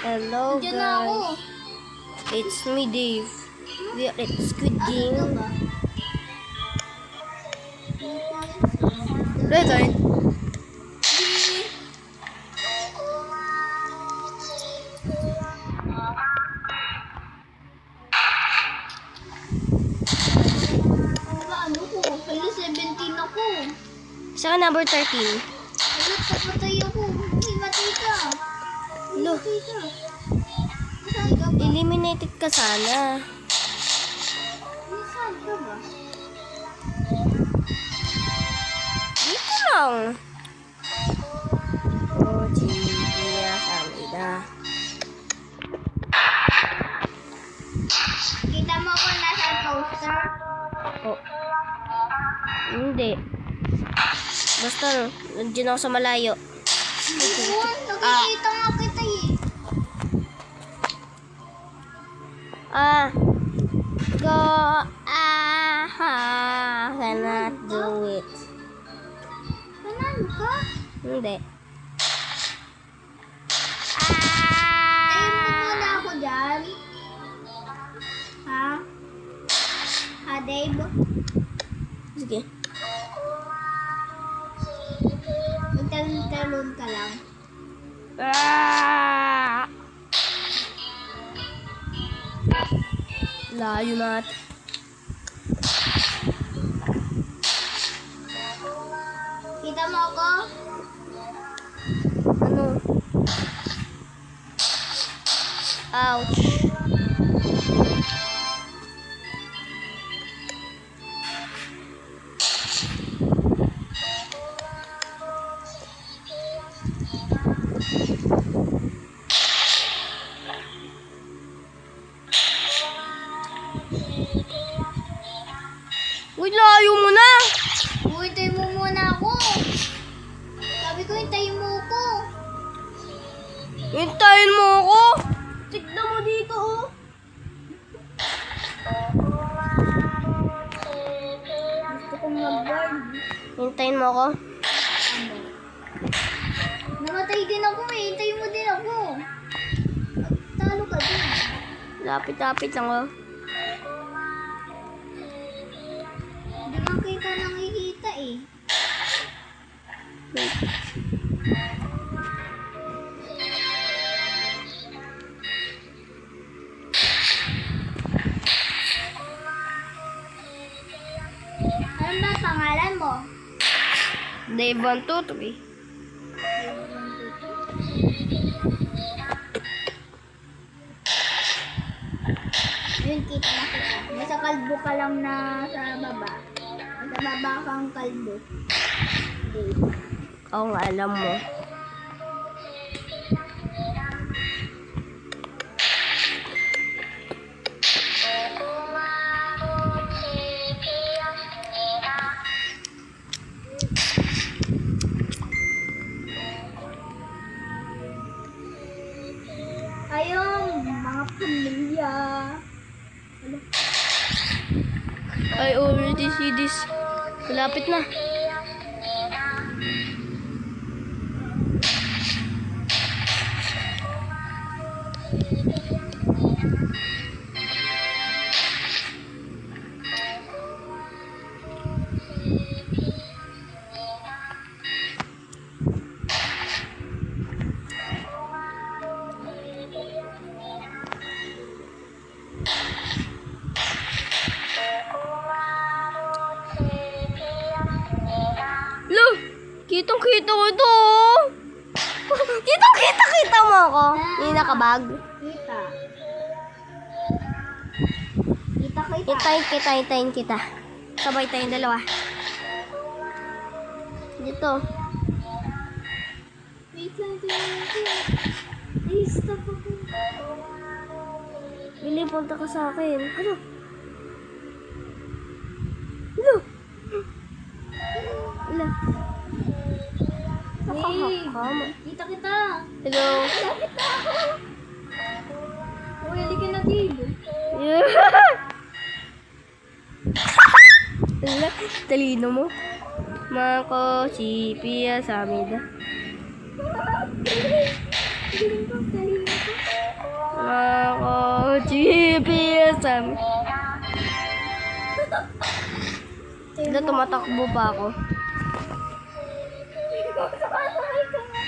Hello Diyan na ako. guys, it's me Dave. We are at Squid Ito Game. ba? Ready? Ano ko? Hala, 17 ako. Saka number 13. Hala, papatay ako. Hindi matita. Hindi Lo. matita. Saan ka ba? Eliminated ka sana. Saan ka ba? Dito lang. Oh, chiya sa amida. Kita mo ako nasa toaster? Oh. Hindi. Basta, nandiyan ako sa malayo. Doon, nakikita nga kita eh. Go. Cannot do it. Panalo ka? Hindi. Tayo mo muna ako dyan. Ha? Ha, Dave? Sige. Magtalon-talon ka lang. Layo na. Kita mo ako? Ano? Ouch. Uy, layo mo na! Uy, hintayin mo muna ako. Sabi ko, hintayin mo ako. Hintayin mo ako! Tignan mo dito, oh! Gusto kong mag-guard. Hintayin mo ako? Namatay din ako eh. Hintayin mo din ako. Talo ka din. Lapit-lapit lang, oh. Hindi man kita nakikita eh. Wait. Ano ba pangalan mo? Dave 1, 2, 3. Ayun, kita na kita. Nasa kalbo ka lang na sa baba. Nasa baba kang kalbo. Okay. Oo nga, alam mo. Ayun, mga pamilya. I already see this. Malapit na. Lo, kitang-kita ko ito, oh. Kitang-kita mo ako. Hindi nakabag. Kita. Kita kita. Hintayin kita. Sabay tayong dalawa. Dito. Wait lang, tingnan ko. Ay, stop ako. Bili, punta ka sa akin. Ano? Lo. Lo. Nakahakam. Kita kita. Hello. Lapit na ako. Uy, halika na dito. Wala, talino mo. Mako, si Pia, sa amida. Galing ko, galing ko. Madam. Ito, tumatakbo pa ako. Sakasakay ka nga.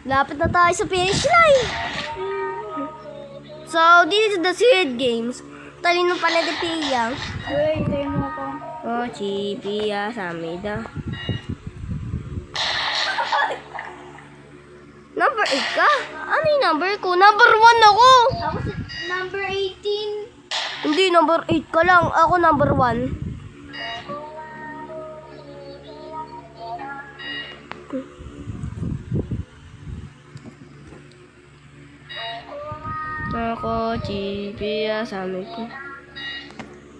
Lapit na tayo sa finish line. So, this is the Squid Games. Talino pala ni Pia. Uy, tayo mo ako. Oh, si Pia, Samida. Number 8 ka? Ano yung number ko? Number 1 ako! Ako sa number 18. Hindi, number 8 ka lang. Ako number 1. Ako, si Pia, Samid ko.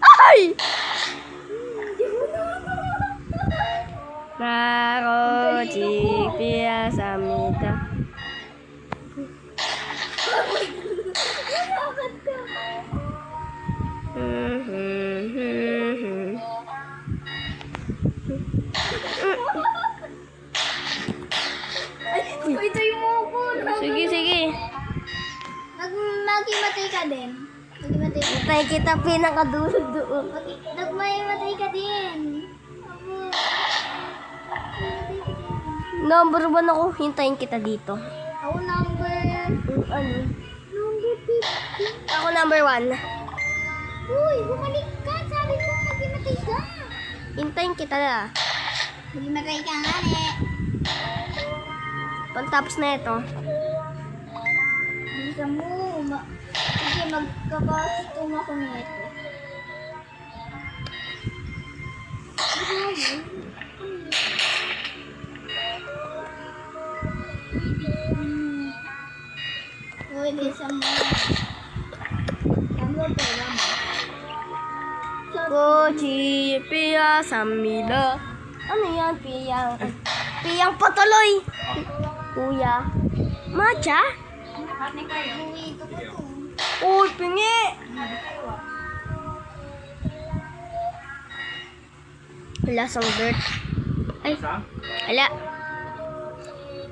Ay! Ako, si Pia, Samida. Bakit ka? Ay, uy, tayo mo ako. Sige, sige. Maghimatay ka din. Maghimatay ka. Tayo kita pinakadulo doon. Nagmahimatay ka din. Number 1 ako. Hintayin kita dito. Ako number... Ano? Number 15. Ako number 1. Uy, bumalik ka. Sabi ko maghimatay ka. Hintayin kita na. Maghimatay ka nga eh. Pagtapos na ito. Bisa mo. Sige, magkakastom ako nito. Uy, bisa mo. Ano ba pera mo? Ako, si Pia, Samida. Ano yan, Piyang? Piyang patuloy. Kuya. Matcha? Uy, ito ko to. Uy, pingi! Lasang bird. Ay, ala.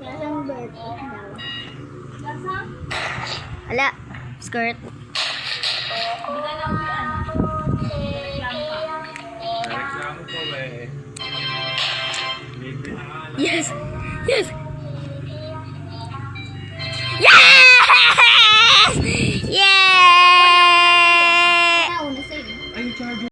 Lasang bird daw. Lasang? Ala. Skirt. Reklamo ko eh. Libre na nga lang. Yes! Yes!